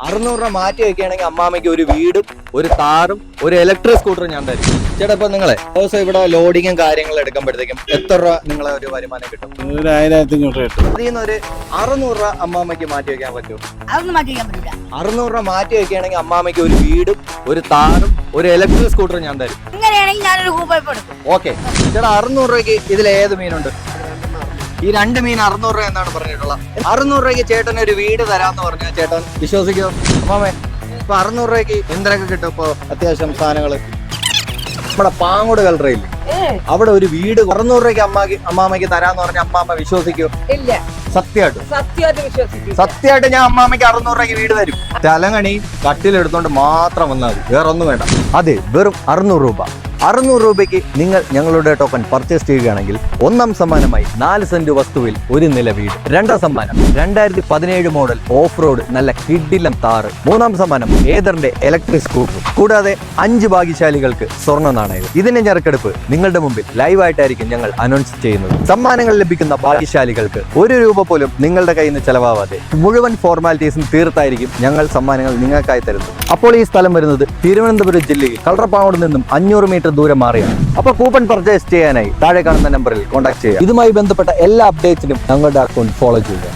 600 രൂപ മാറ്റി വെക്കുകയാണെങ്കിൽ അമ്മാമ്മയ്ക്ക് ഒരു വീടും ഒരു താറും ഒരു ഇലക്ട്രിക് സ്കൂട്ടറും ഞാൻ തരും. ചേട്ടാ ഇപ്പൊ നിങ്ങളെ ദിവസം ഇവിടെ ലോഡിങ്ങും കാര്യങ്ങളും എടുക്കുമ്പോഴത്തേക്കും എത്ര രൂപ നിങ്ങളെ ഒരു വരുമാനം കിട്ടും? 1500 കിട്ടും. അതിൽ നിന്ന് ഒരു 600 രൂപ അമ്മാമ്മയ്ക്ക് മാറ്റി വെക്കാൻ പറ്റുമോ? അതൊന്നും മാറ്റി വെക്കാൻ പറ്റില്ല. 600 രൂപ മാറ്റി വെക്കുകയാണെങ്കിൽ അമ്മാമ്മയ്ക്ക് ഒരു വീടും ഒരു താറും ഒരു ഇലക്ട്രിക് സ്കൂട്ടറും ഞാൻ തരും. ഇങ്ങനെയാണെങ്കിൽ ഞാനൊരു കൂപ്പൺ എടുക്കും. ഓക്കെ ചേട്ടാ, 600 രൂപയ്ക്ക് ഇതിൽ ഏത് മീനുണ്ട്? ഈ 2 മീൻ 600 രൂപ എന്നാണ് പറഞ്ഞിട്ടുള്ളത്. 600 രൂപയ്ക്ക് ചേട്ടന് ഒരു വീട് തരാന്ന് പറഞ്ഞാൽ ചേട്ടൻ വിശ്വസിക്കോ? അമ്മാമേ ഇപ്പൊ 600 രൂപയ്ക്ക് എന്തൊക്കെ കിട്ടും? ഇപ്പൊ അത്യാവശ്യം സാധനങ്ങള് നമ്മുടെ പാങ്ങോട് കലറയില്ലേ, അവിടെ ഒരു വീട് 600 രൂപയ്ക്ക് അമ്മാമയ്ക്ക് തരാന്ന് പറഞ്ഞ അമ്മാമ്മ വിശ്വസിക്കോ? ഇല്ല, സത്യമായിട്ട് വിശ്വസിക്കും. സത്യമായിട്ട് ഞാൻ അമ്മാമയ്ക്ക് 600 രൂപയ്ക്ക് വീട് തരും. തലങ്ങണി കട്ടിലെടുത്തോണ്ട് മാത്രം വന്നാൽ മതി, വേറെ ഒന്നും വേണ്ട. അതെ, വെറും 600 രൂപ. 600 രൂപയ്ക്ക് നിങ്ങൾ ഞങ്ങളുടെ ടോക്കൺ പർച്ചേസ് ചെയ്യുകയാണെങ്കിൽ ഒന്നാം സമ്മാനമായി 4 സെന്റ് വസ്തുവിൽ ഒരു നില വീട്, രണ്ടാം സമ്മാനം 2017 മോഡൽ ഓഫ് റോഡ് നല്ല കിഡിലം താറ്, മൂന്നാം സമ്മാനം ഏതറിന്റെ ഇലക്ട്രിക് സ്കൂട്ടർ, കൂടാതെ 5 ഭാഗ്യശാലികൾക്ക് സ്വർണ്ണ നാണയം. ഇതിന്റെ ഞെറുക്കെടുപ്പ് നിങ്ങളുടെ മുമ്പിൽ ലൈവായിട്ടായിരിക്കും ഞങ്ങൾ അനൗൺസ് ചെയ്യുന്നത്. സമ്മാനങ്ങൾ ലഭിക്കുന്ന ഭാഗ്യശാലികൾക്ക് 1 രൂപ പോലും നിങ്ങളുടെ കയ്യിൽ നിന്ന് ചെലവാവാതെ മുഴുവൻ ഫോർമാലിറ്റീസും തീർത്തായിരിക്കും ഞങ്ങൾ സമ്മാനങ്ങൾ നിങ്ങൾക്കായി തരുന്നത്. അപ്പോൾ ഈ സ്ഥലം വരുന്നത് തിരുവനന്തപുരം ജില്ലയിൽ കളറപ്പാങ്ങോട് നിന്നും 500 മീറ്റർ ദൂരം മാറിയാണ്. അപ്പോൾ കൂപ്പൺ പർച്ചേസ് ചെയ്യാനായി താഴെ കാണുന്ന നമ്പറിൽ കോൺടാക്ട് ചെയ്യുക. ഇതുമായി ബന്ധപ്പെട്ട എല്ലാ അപ്ഡേറ്റ്സിനും ഞങ്ങളുടെ അക്കൗണ്ട് ഫോളോ ചെയ്യുക.